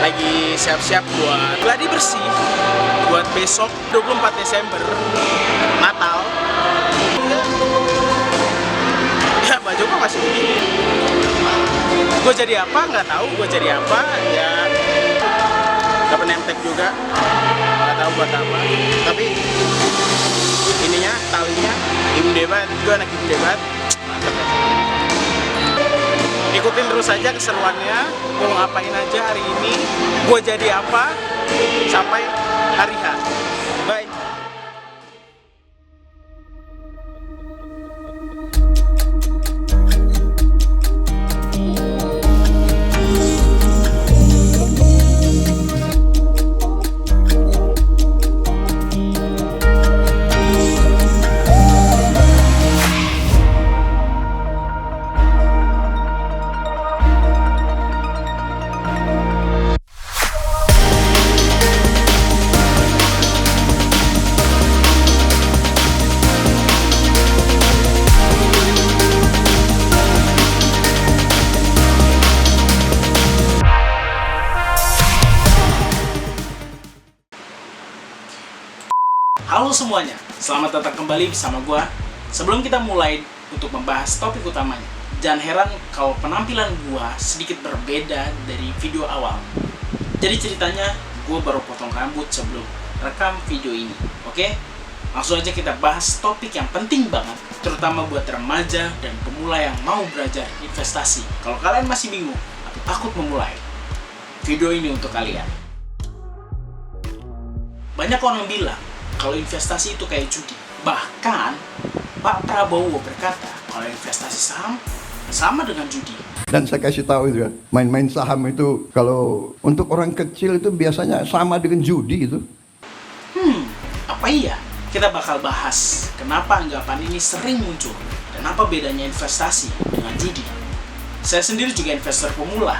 lagi siap-siap buat gladi bersih buat besok 24 Desember Natal. Ya baju gue masih begini. Gue jadi apa nggak tahu, gue jadi apa ya, dapat nemtek juga nggak tahu buat apa. Tapi ininya talinya im debat, gue anak im debat. Mantap ya. Ikutin terus aja keseruannya, gue mau ngapain aja hari ini, gue jadi apa, sampai hari H. Bye. Halo semuanya, selamat datang kembali bersama gua. Sebelum kita mulai untuk membahas topik utamanya, jangan heran kalau penampilan gua sedikit berbeda dari video awal. Jadi ceritanya, gua baru potong rambut sebelum rekam video ini. Oke? Langsung aja kita bahas topik yang penting banget, terutama buat remaja dan pemula yang mau belajar investasi. Kalau kalian masih bingung atau takut memulai, video ini untuk kalian. Banyak orang bilang kalau investasi itu kayak judi. Bahkan Pak Prabowo berkata kalau investasi saham sama dengan judi. Dan saya kasih tahu itu ya, main-main saham itu kalau untuk orang kecil itu biasanya sama dengan judi itu. Apa iya? Kita bakal bahas kenapa anggapan ini sering muncul dan apa bedanya investasi dengan judi. Saya sendiri juga investor pemula.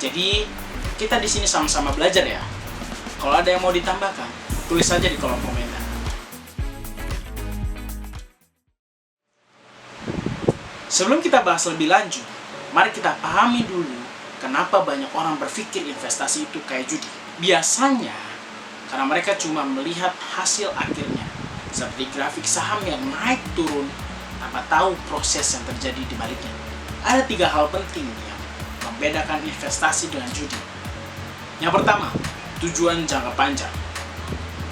Jadi kita di sini sama-sama belajar ya. Kalau ada yang mau ditambahkan, tulis saja di kolom komentar. Sebelum kita bahas lebih lanjut, mari kita pahami dulu kenapa banyak orang berpikir investasi itu kayak judi. Biasanya, karena mereka cuma melihat hasil akhirnya, seperti grafik saham yang naik turun tanpa tahu proses yang terjadi di baliknya. Ada 3 hal penting yang membedakan investasi dengan judi. Yang pertama, tujuan jangka panjang.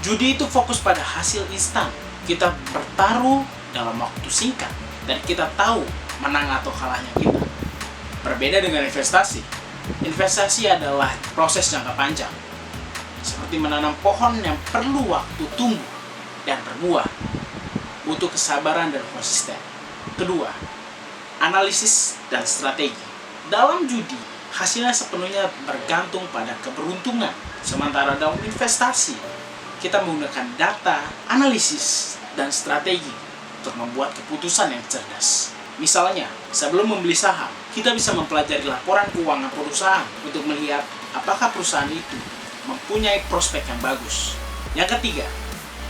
Judi itu fokus pada hasil instan. Kita bertaruh dalam waktu singkat dan kita tahu menang atau kalahnya kita. Berbeda dengan investasi. Investasi adalah proses jangka panjang. Seperti menanam pohon yang perlu waktu tumbuh dan berbuah. Butuh kesabaran dan konsisten. Kedua, analisis dan strategi. Dalam judi, hasilnya sepenuhnya bergantung pada keberuntungan. Sementara dalam investasi, kita menggunakan data, analisis, dan strategi untuk membuat keputusan yang cerdas. Misalnya, sebelum membeli saham, kita bisa mempelajari laporan keuangan perusahaan untuk melihat apakah perusahaan itu mempunyai prospek yang bagus. Yang ketiga,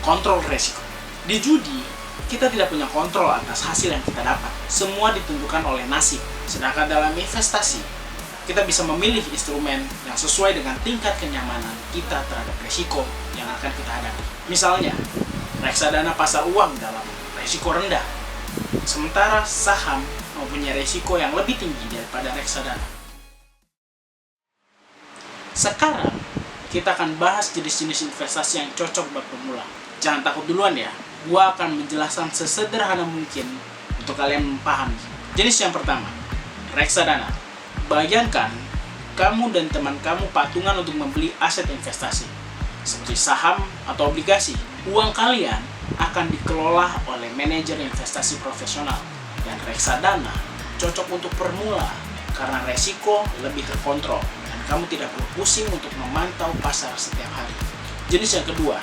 kontrol resiko. Di judi, kita tidak punya kontrol atas hasil yang kita dapat. Semua ditentukan oleh nasib. Sedangkan dalam investasi, kita bisa memilih instrumen yang sesuai dengan tingkat kenyamanan kita terhadap resiko yang akan kita hadapi. Misalnya, reksadana pasar uang dalam resiko rendah, sementara saham mempunyai resiko yang lebih tinggi daripada reksadana. Sekarang, kita akan bahas jenis-jenis investasi yang cocok buat pemula. Jangan takut duluan ya, gua akan menjelaskan sesederhana mungkin untuk kalian memahami. Jenis yang pertama, reksadana. Bayangkan, kamu dan teman kamu patungan untuk membeli aset investasi, seperti saham atau obligasi. Uang kalian akan dikelola oleh manajer investasi profesional. Dan reksadana cocok untuk pemula karena resiko lebih terkontrol dan kamu tidak perlu pusing untuk memantau pasar setiap hari. Jenis yang kedua,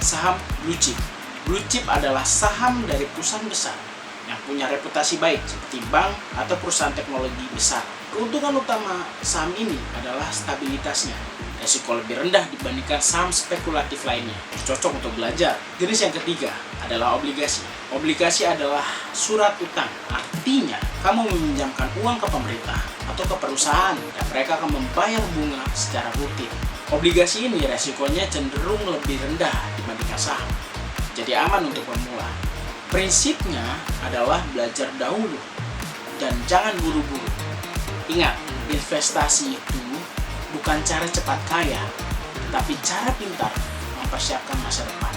saham blue chip. Blue chip adalah saham dari perusahaan besar yang punya reputasi baik seperti bank atau perusahaan teknologi besar. Keuntungan utama saham ini adalah stabilitasnya. Resiko lebih rendah dibandingkan saham spekulatif lainnya. Cocok untuk belajar. Jenis yang ketiga adalah obligasi. Obligasi adalah surat utang. Artinya, kamu meminjamkan uang ke pemerintah atau ke perusahaan dan mereka akan membayar bunga secara rutin. Obligasi ini resikonya cenderung lebih rendah dibandingkan saham, jadi aman untuk pemula. Prinsipnya adalah belajar dahulu dan jangan buru-buru. Ingat, investasi itu bukan cara cepat kaya, tetapi cara pintar mempersiapkan masa depan.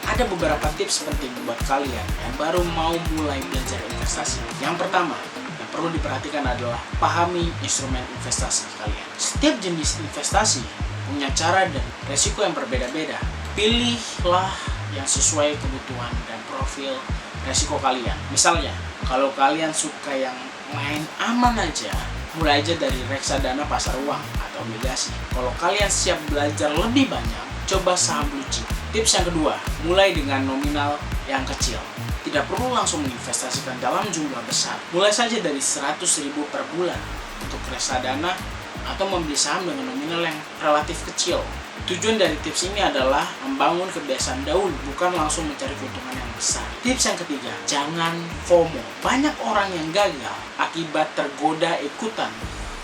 Ada beberapa tips penting buat kalian yang baru mau mulai belajar investasi. Yang pertama, yang perlu diperhatikan adalah pahami instrumen investasi kalian. Setiap jenis investasi punya cara dan resiko yang berbeda-beda. Pilihlah yang sesuai kebutuhan dan profil resiko kalian. Misalnya, kalau kalian suka yang main aman aja, mulai aja dari reksadana pasar uang atau obligasi. Kalau kalian siap belajar lebih banyak, coba saham blue chip. Tips yang kedua, mulai dengan nominal yang kecil. Tidak perlu langsung menginvestasikan dalam jumlah besar. Mulai saja dari 100.000 per bulan untuk reksadana atau membeli saham dengan nominal yang relatif kecil. Tujuan dari tips ini adalah membangun kebiasaan dahulu, bukan langsung mencari keuntungan yang besar. Tips yang ketiga, jangan FOMO. Banyak orang yang gagal akibat tergoda ikutan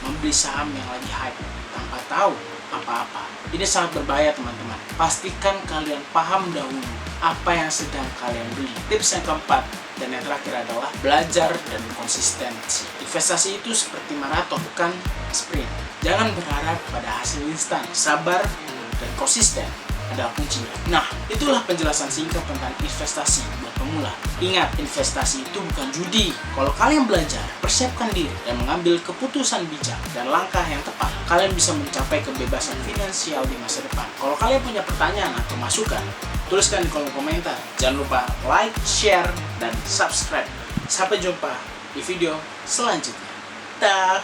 membeli saham yang lagi hype tanpa tahu apa-apa. Ini sangat berbahaya, teman-teman. Pastikan kalian paham dahulu apa yang sedang kalian beli. Tips yang keempat dan yang terakhir adalah belajar dan konsistensi. Investasi itu seperti maraton, bukan sprint. Jangan berharap pada hasil instan. Sabar dan konsisten adalah kuncinya. Nah, itulah penjelasan singkat tentang investasi buat pemula. Ingat, investasi itu bukan judi. Kalau kalian belajar, persiapkan diri, dan mengambil keputusan bijak dan langkah yang tepat, kalian bisa mencapai kebebasan finansial di masa depan. Kalau kalian punya pertanyaan atau masukan, tuliskan di kolom komentar. Jangan lupa like, share, dan subscribe. Sampai jumpa di video selanjutnya. Dah.